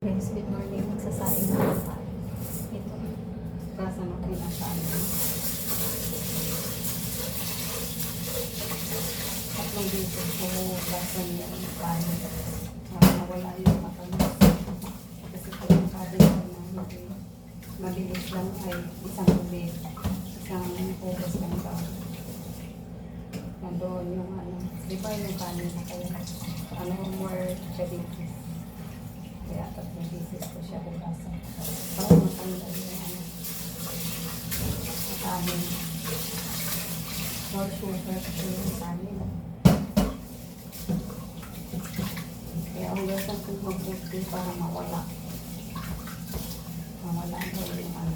Guys, good morning. Magsasaing na tayo. Ito. Basa na pinasaan. Tatlong beses ko basa niya ang paano. Para mawala yung matamis. Kasi ito yung sabi ko na hindi mabilis lang ay isang ulit. Isang oras lang daw. Nandoon yung ano. Di ba yung paano na kaya? Ano more diabetes. Kaya tatlong beses ko siya bubasa. Para matanggal yung ano. Matamin. More sugar kasi yung kanin. Kaya ang gasan kong mag-buti para mawala. Mawala daw yung ano.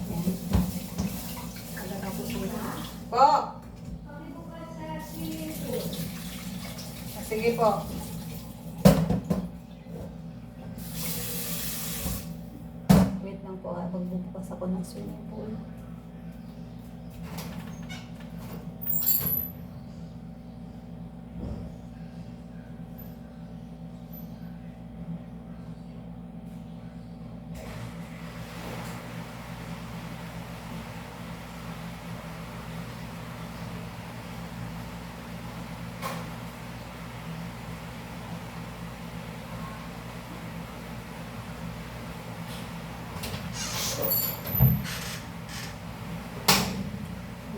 Yan. Talaga po sila. Po! Sige po. Wait lang po habang bubukas ako ng swimming pool.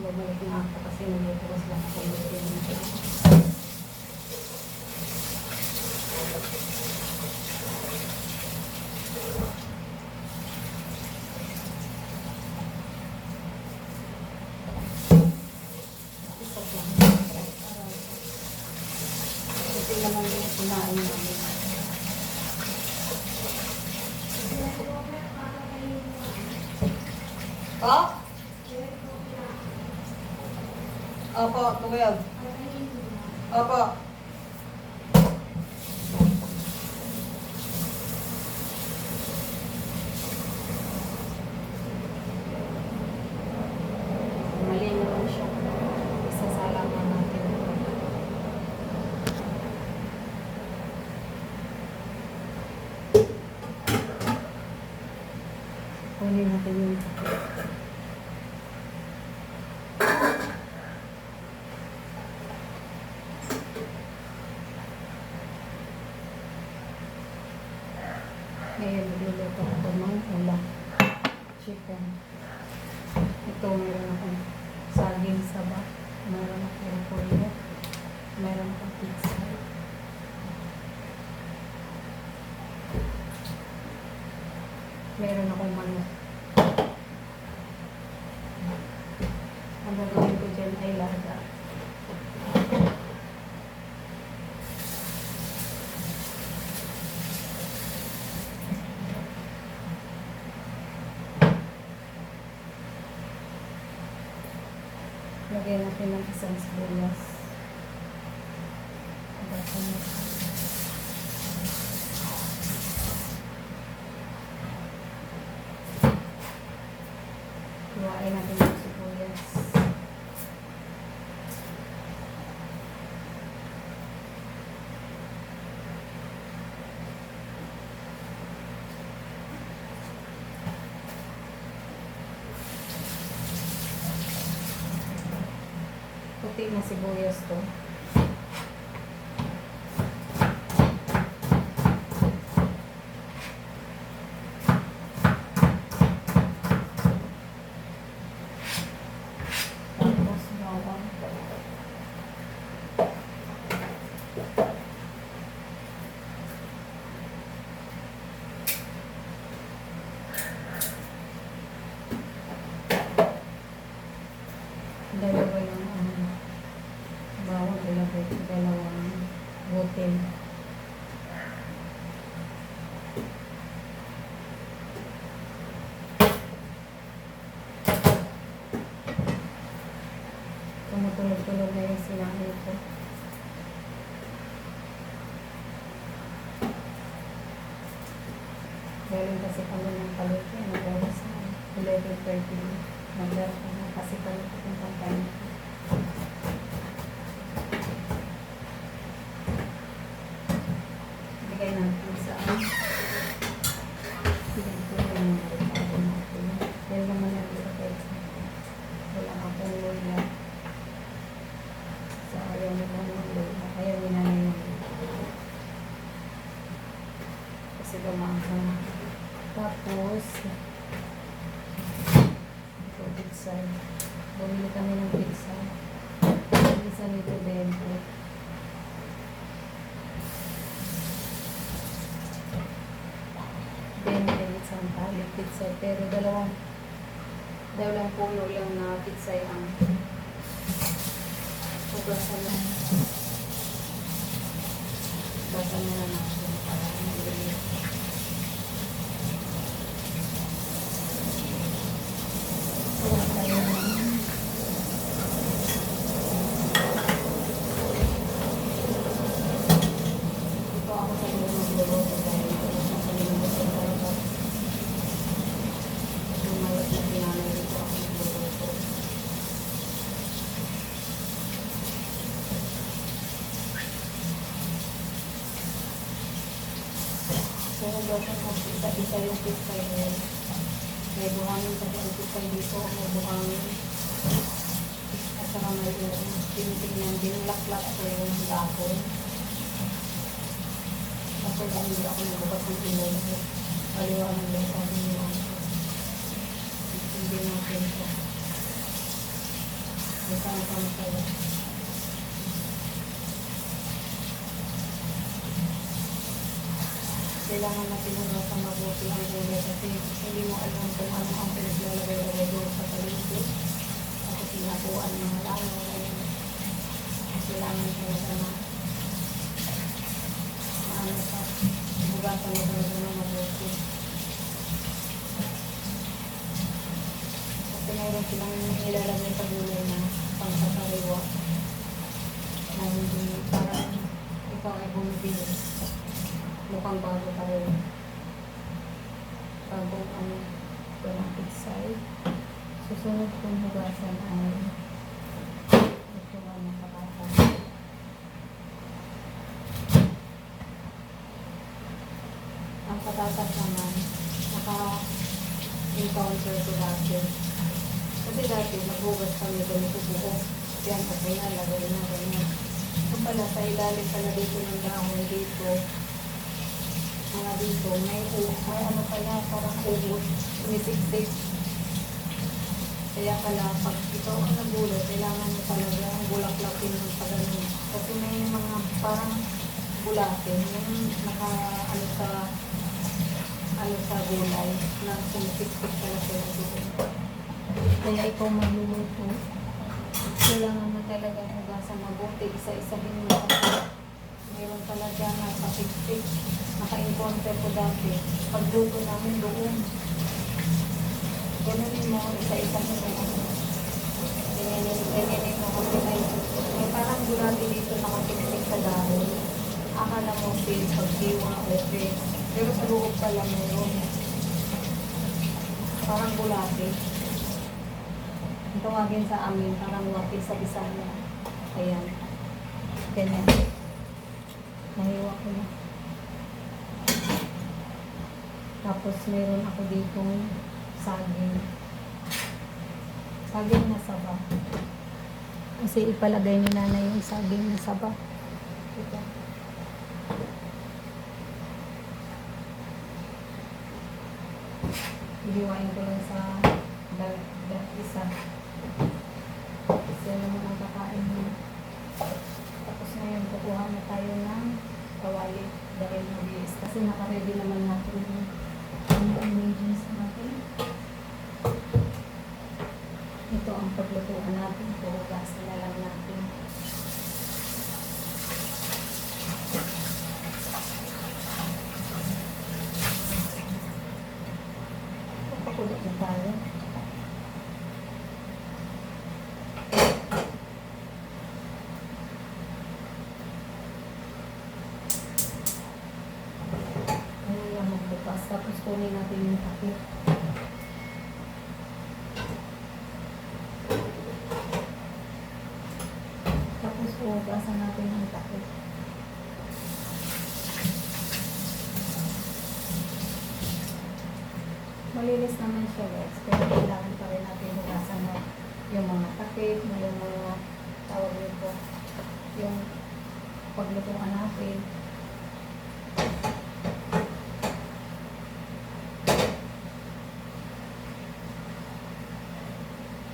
Bumalik na ako kasi nagbubukas lang ako ng swimming pool. Kasi naman yung kunain namin. Oh? Opo, 12. Opo. Mali naman siya. Isasalaman natin. Kunin natin yung takip. Ngayon, magluluto ako ng ulam. Chicken. Ito, meron akong saging saba. Meron akong repolyo. Meron akong pizza. Meron akong manok. Ang gagawin ko dyan ay lada. Lagyan natin ng isang sibuyas. Basan natin. Hiwain natin yung sibuyas. Puti na sibuyas to. Tapos bawang. Dalawa yung bawang, dalawang bote. Tumutunog-tunog na yung sinahin ko. Galing kasi kami ng palengke, nag-awas na 11:30. Nag-awas na kasi kami kung pampain. Bigay natin sila umaga. Tapos, ito, pizza. Bumili kami ng pizza. Pizza nito, 20. Isang tali pizza. Pero dalawang puno lang na pizza ang ugasan lang. Ugasan na natin para mabilis. Wala tayo naman. Ito ako sa iyo magluluto dahil ito na sa niluluto talaga. Lumayot na pinanay dito ako magluluto. So, hugasan mo isa-isa yung pizza yun. May buhangin kasi ang pizza dito. May buhangin. At saka may tinitingnan. Binulaklak ko yung dapon. Kasi dahil hindi ako nagbukas ng ilaw. Paliwanag lang sabi niyo. Hindi natin ito. May sama-sama tayo. Kailangan natin hugasan mabuti ang gulay kasi hindi mo alam kung ano ang pinaglalagay-lagay doon sa paligid. Kasi sinapuan ng mga langoy. Kailangan talaga na maano pa. Hugasan mo talaga na mabuti. Kasi mayroon silang nilalagay sa gulay na pangsasariwa. Na hindi parang ikaw ay bumibili. Mukhang bago tayo. Bagong ano, ito ng pizza. Susunod kong hugasan ay ito ang patatas. Ang patatas naman, naka-encounter ko dati. Kasi dati, maghugas kami ganito buo. Yan, kasi nalagay na ganyan. Ito pala, sa ilalim pala dito ng dahon dito. Mga dito, may ano pala, parang ubod, umisiksik. Kaya pala, pag ito ang nagulat, kailangan mo talaga ang bulaklakin ng pagano. Kasi may mga parang bulakin, yung sa gulay, na umisiksik pala sila dito. Kaya ikaw magluluto, kailangan mo talaga hugasan mabuti, isa-isahin mo. Mayroon talaga nakasiksik. Naka-encounter ko dati. Pagluto namin doon. Ganoon mo, isa-isa mo na. Ganyanin mo kasi may parang gulati dito nakasiksik sa dahon. Akala mo pagdiwa, okay. Pero sa loob pala mayroon. Parang gulati. Ito tawagin sa amin, parang wapis sa Bisaya. Ayan. Ganyan. Nahiwa ko na. Tapos meron ako ditong saging. Saging na saba. Kasi ipalagay ni nanay yung saging na saba. Ito. Ihiwain ko lang sa isa. Kasi naman ang kakain mo. Tapos ngayon, kukuha na tayo ng kawali dahil mabilis. Kasi nakaready naman natin yung ingredients natin. Ito ang paglutuan natin. Puhugas na lang natin. Pakulit na tayo. Tapos kunin natin yung takip. Tapos hugasan natin yung takip. Malinis naman siya guys, pero kailangan pa rin natin hugasan na yung mga takip, yung mga tawag nito, yung paglutuan natin.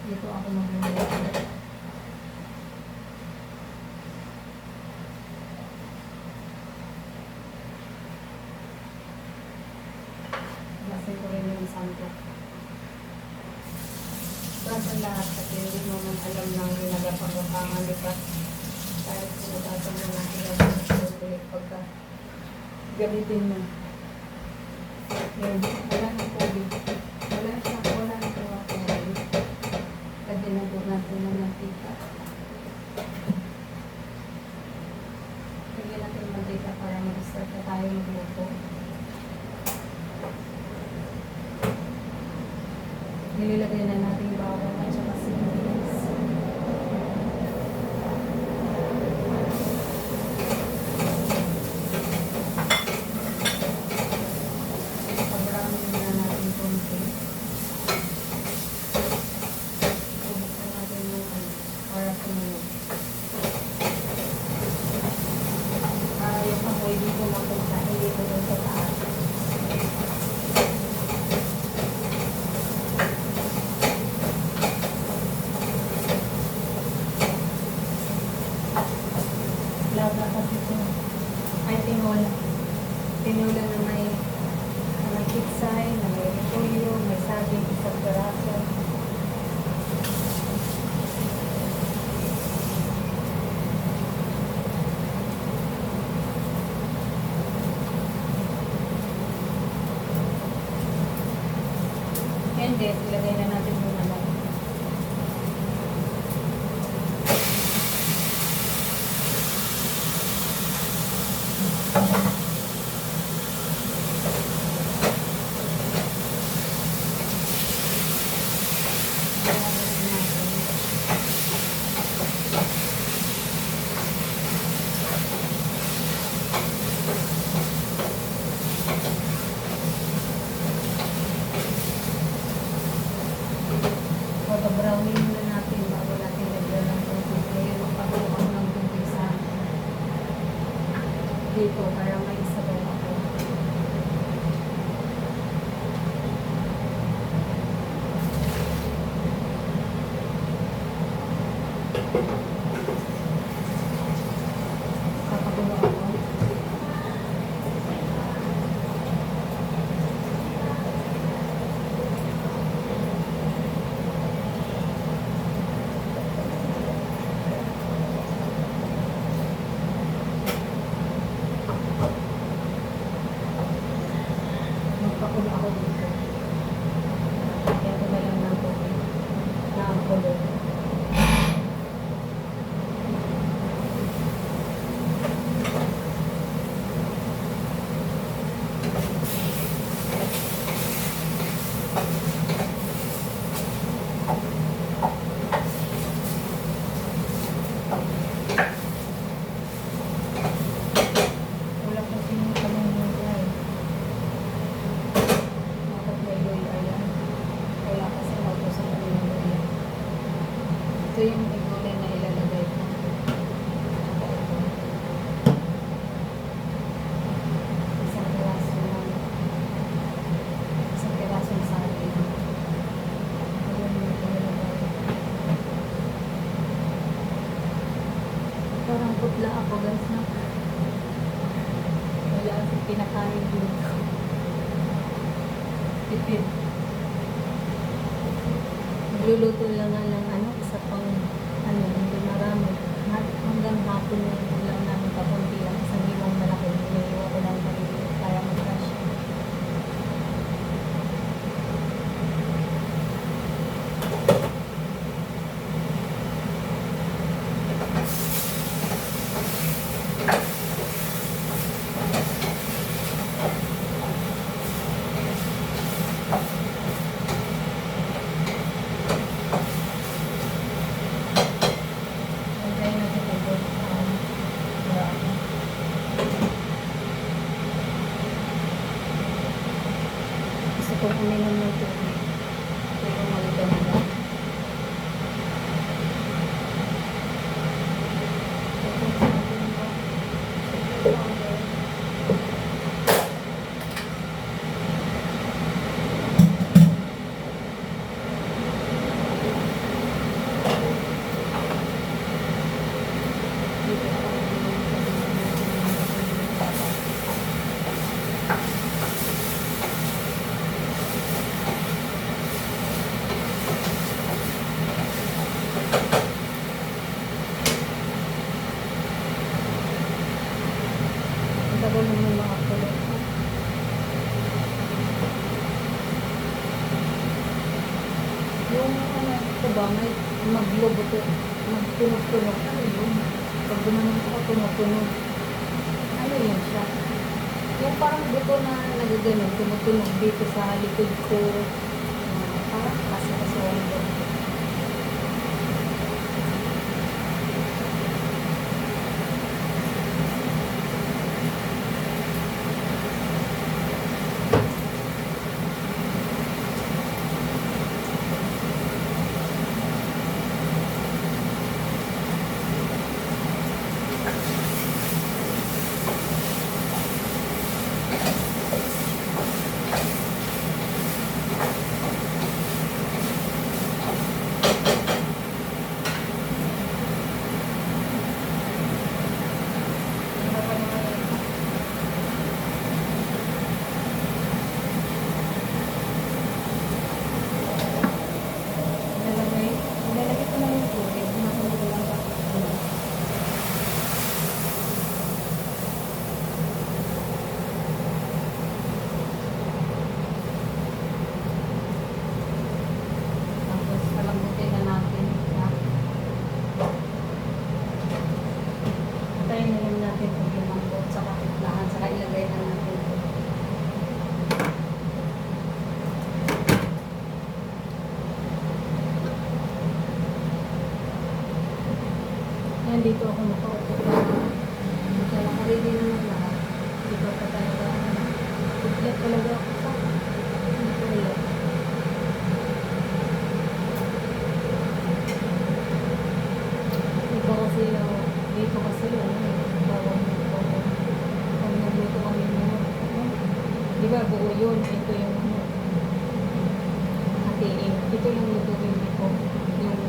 Dito ako magluluto. Basin ko rin yung sandok. Basin lahat kasi hindi mo man alam ng ginagapag-gapangan, di ba? Kahit sinutasan mo natin yung pagka gamitin mo. Yan, wala ng tubig. Wala ng tubig. Lagyan na po natin ng mantika. Lagyan natin ng mantika para mag-start na tayo magluto. Nililagay na natin bawang at saka sibuyas. Pabramin na natin konti. Bubuksan natin yung para sumunod. Para yung amoy dito mapunta, hindi ko doon sa taas. Laga kasi ito. Ay, tinola. Tinola na may kitsay, na may repolyo, may saging, isang peraso. And then, ilagay na natin yung manok. Browning muna natin bago natin lagyan ng tubig. Ngayon, magpakuha ng tubig sa dito para may isabaw ako. Papakulo ako. Magpakulo ako dito. Kaya ko na lang ng tubig na ang kulo. Wala kasi yung kamay mo dyan. Dapat may loy ayan. Wala kasi mautosan kami ng loy. Ito yung igulay na ilalagay ko. Isang piraso ng saging. Ayan yung ilalagay. Parang putla ako guys na. Wala kasi pinakain dito. Tipid. Magluluto lang nga ng isa pang hindi marami. Hanggang hapon na yung lang namin papunti lang. Isang limang malaki. Niliwa ko lang maliliit para mag-crush. Lagay natin ito. Gusto kong uminom ng tubig. Pero maganda. ba, may maglubuto, magtunog-tunog. Ano yun? Pag gumanon ko, tunog-tunog. Ano yun siya? Yung parang buto na nagaganon, tumutunog dito sa likod ko. Parang kasi-kasuhan doon. Ilalagay ko lang yung tubig. Nakakulog lang ba? Tapos palambutin na natin. Patayin na lang natin kung lumambot sa kapitlahan. Saka ilagay na natin. Yan, dito ako nakaupo. Kaya nakaready naman lahat. Dito pa talaga. Paglat talaga ako sa dito ulit. Dito kasi, dito kasi, bawang pag nagluto kami mo. Di ba, buo yun. Ito yung hatiin. Ito yung lutuin dito. Yung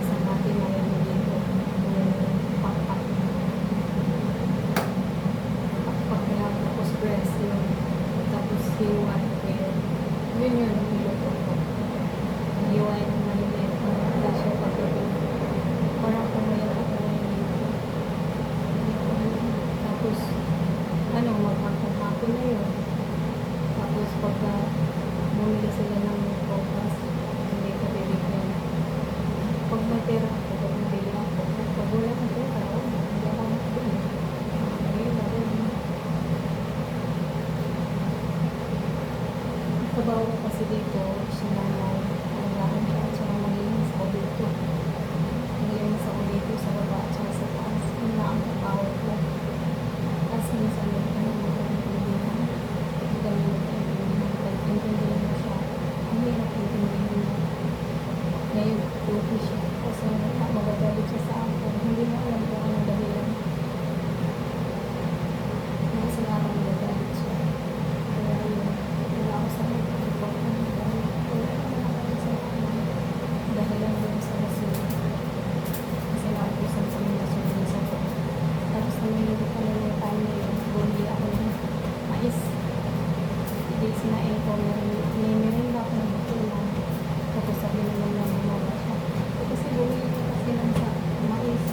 isang natin mo yung dito. Pakpak. Pakpak na tapos breast yun. Tapos hiwan ko yun. Yun yun yung niluto ko. Hiwan yung maliliit. Wala siya pagkabi. Parang kumayan ako ngayon dito. Tapos maghapon na yun. Tapos pagka bumili sila ng photos, hindi ko bibigyan. Pag may pera ako, pag nabili ako, pag wala akong pera, hindi ako makabili. Ngayon na rin. Trabaho ko kasi dito, siya naman, alagaan siya at saka maglinis ako dito. Maglinis ako dito sa baba at saka sa taas. Yun na ang trabaho ko. Tapos minsan yun, intindihan mo siya. Ang hirap intindihan mo. Ngayon, tuti siya. Kasi magagalit siya sa akin. Hindi mo alam kung anong dahilan. Mga sinarang magagalit siya. Kaya yun, wala ako sa mag-report ng dahil wala naman ako sa dahilan yun sa rason. Kasi naubusan sa mga rason sa ko. Tapos namili ko na yung time na yun. Bumili ako ng mais. Hindi sinain ko, ninirin ako ng butulan. Tapos sabi naman lang gumawa siya. Kasi bumili ko kasi lang sa mais.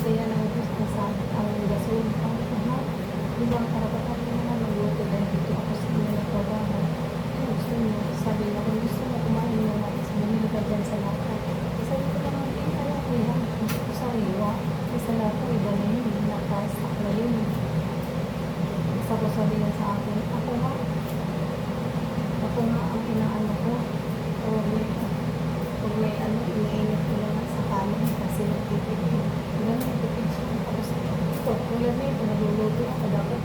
Kaya nang gusto sa ang gasol. Di ba ang karapatan ko naman magluto dahil dito ako sa inyo nagtrabaho. Gusto niyo, sabi niya, kung gusto mo kumain ng mais, bumili ka dyan sa lata. Sabi ko naman, kaya ko yan. Gusto ko sa iwa. Sa lata, iba na yun. Naka-stock na yun. Tapos sabi niya sa akin, ako nga ang inaano ko. Pag may iniinit ko naman sa kanin kasi nagtitipid. Ganun, nagtitipid siya. Tapos ito, tulad na ito, nagluluto ako. Dapat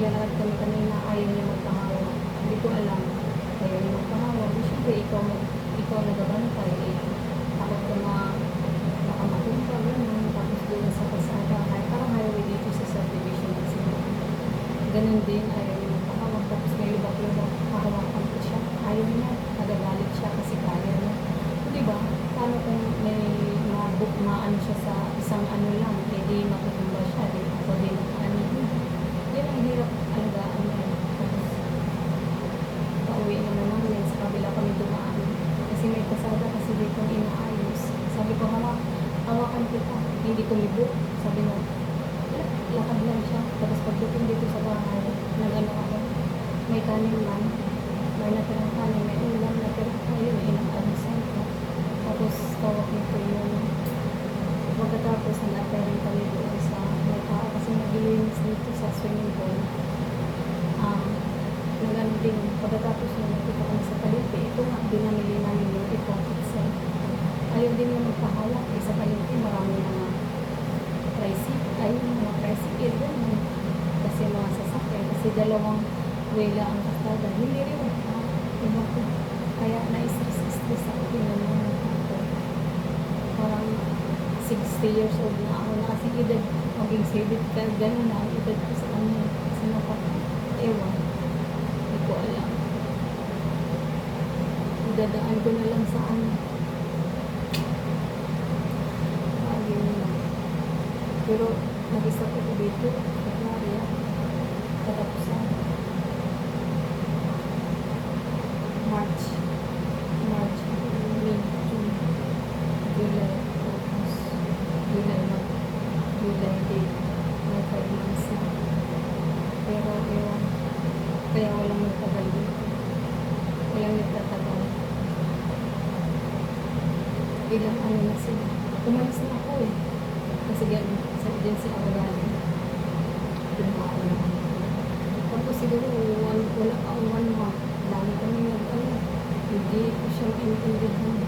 naglalakad kami kanina, ayaw niya magpahawa. Hindi ko alam. Ayaw niya magpahawa. Siyempre, ikaw nagabantay. Eh. Takot ko na makamatumpa, gano'n. Tapos doon sa kasada. Parang highway dito sa subdivision. Kasi ganun din, ayaw niya magpahawa. Tapos may lubak-lubak, pahawakan ko siya. Ayaw niya. Nagagalit siya kasi kaya niya. Diba? Paano kung may maano siya sa isang ano lang, hindi matutumba siya, di ako din ano din. Yan ang hirap alagaan niya. Tapos, pauwi naman namin, sa kabila kami dumaan. Kasi may kasada kasi dito inaayos. Sabi ko, hawakan kita, hindi tumibok. Sabi mo, lakad lang siya. Tapos pagdating dito sa bahay, nag-ano ako, may kanin lang, may natirang kanin, may ulam, natirang kanin, inang-alisan ko. Tapos tawag nito yung pagkatapos nag-apply rin kami doon sa may tao kasi nag-linis dito sa swimming pool. Nag-ano din, pagkatapos nung nakita kami sa Kalipi, ito nga, dinamili namin yung ipokit sa ayaw din yung magpahawak. Sa Kalipi, marami mga mga tricycle ganun. Kasi mga sasakyan, kasi dalawang wala ang kasada. Hindi rin iba ko. Kaya na-stress ako din naman. Parang 60 years old na ako na kasi edad maging 70 ka, gano'n na ang edad ko sa kanya. Kasi ewan, hindi ko alam. Dadaan ko na lang sa ano. Ayun na. Pero nag-isa ko dito, Maria, katapusan. March, May, June, July, August, July date, may 5 months na. Pero ewan, kaya walang nagtagal dito. Walang nagtatagal. Ilang ano na sila. Umalis na ako eh. Kasi gano'n, sa agency ako galing. Dumaan na. Tapos siguro, wala pa 1 month. Dami kami nag-ano. Hindi ko siya maintindihan.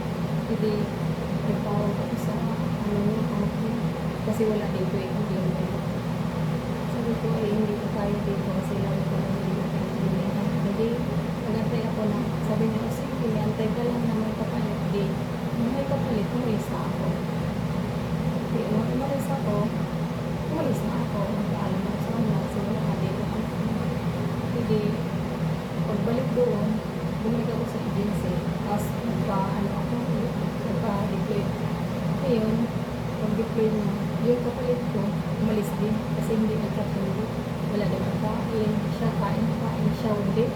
Hindi nagtawag ako sa akin. Kasi wala dito eh. Sabi ko eh, hindi ko kaya dito kasi lang ko na hindi maintindihan. Hindi, nag-antay ako na. Sabi niya, sige, antay ka lang na may kapalit. Hindi, may kapalit, umalis na ako. Hindi, umalis na ako. Nagpaalam ako sa kanya. Kasi wala dito ako. Hindi, pagbalik doon, bumalik ako sa agency. Tapos, nagpa-deploy. Ngayon, pag-deploy niya, yung kapalit ko, umalis din. Kasi hindi nagkatuloy. Wala din ang kain. Siya kain siya ulit.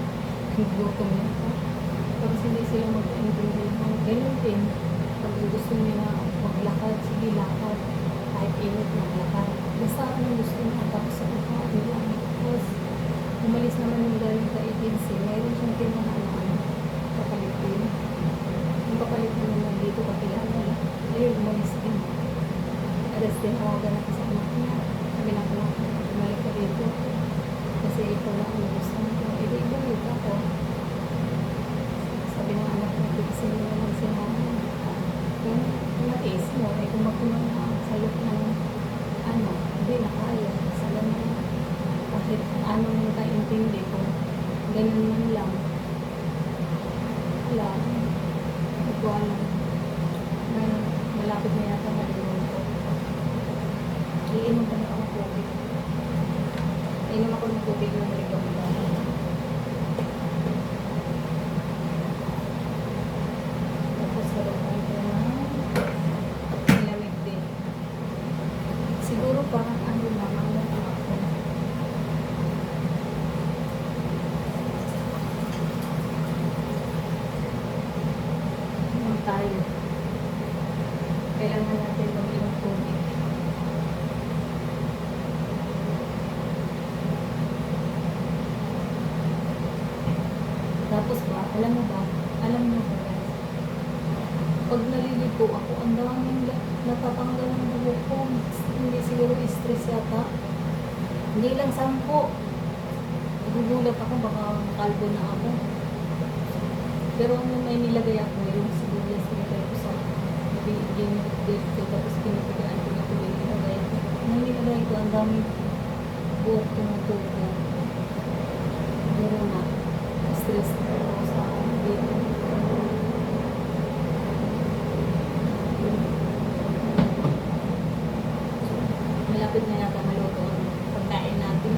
Gutom niya pa. Tapos hindi sila magkaintindihan. Ganun din. Pag gusto niya maglakad, sige lakad. Kahit init maglakad. Basta anong gusto niya. Tapos sa kain lang. Tapos, umalis naman yung galing sa agency. Mayroon siyang pinaka-ano, kapalit din. Yung kapalit naman dito, kakilala lang. Ayun, umalis din. Alas din, awagan ako sa anak niya. Sabi na ko na, bumalik ka dito. Kasi ito lang ang gusto niya. Bumalik ako. Sabi ng anak niya, kasi mo naman sinama. Kung nais mo, ay kung magkumang na sa loob ng hindi na kaya. Sa ganun. Kahit anong nakaintindi ko, ganun man lang. Wala. Hindi ko alam. Malapit na yata maliwan ko. Iinom pa na ako ng tubig. Iinom ako ng tubig ng maligam ba. Tapos karoon ko na nilamig din. Siguro parang ano naman lang ako. Tayo. Kailangan natin mag-inom tubig. Tapos ba, alam mo ba, guys, pag naliligo ako, ang daming natatanggal ng buhok ko. Hindi siguro stress yata. Hindi lang 10. Nagugulat ako, baka makalbo na ako. Pero nung may nilagay ako, yung sibuyas nilagay ko sa dito, tapos pinipigaan ko yung nilagay ko. Nung nilagay ko, ang daming buhok tumutubo. Pero na, stress na ako sa dito. Malapit na yata maluto ang pagkain natin.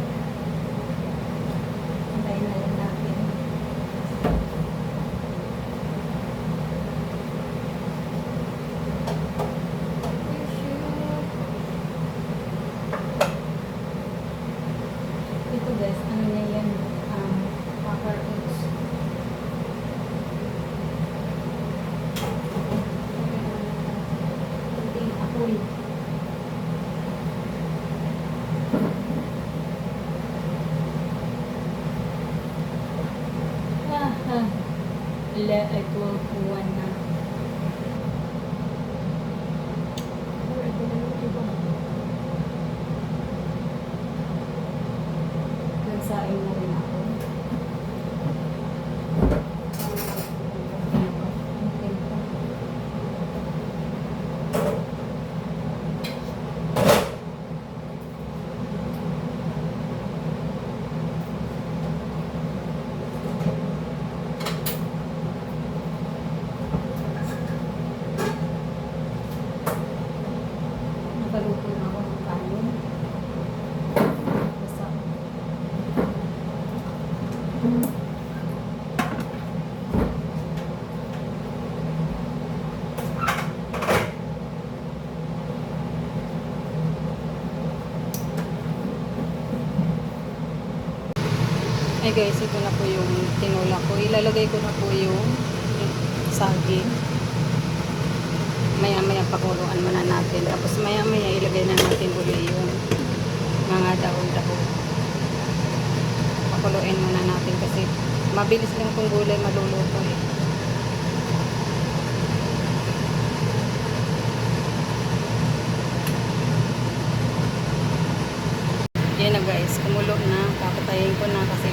Pagkain na lang natin. Ito guys, ano niya yan? Copper eggs. Kunting apoy. Let it go kuwan na. Pero ito na yung iba. Nagsain mo rin ako. Okay pa. Nakaluto na ako ng kanin. Basta. Ay guys, ito na po yung tinola ko. Ilalagay ko na po yung saging. Maya-maya pakuluan muna natin. Tapos maya-maya ilagay na natin uli yung mga dahon-dahon. Pakuluin muna natin kasi mabilis lang kung gulay maluluto eh. Yan na guys, kumulo na. Papatayin ko na kasi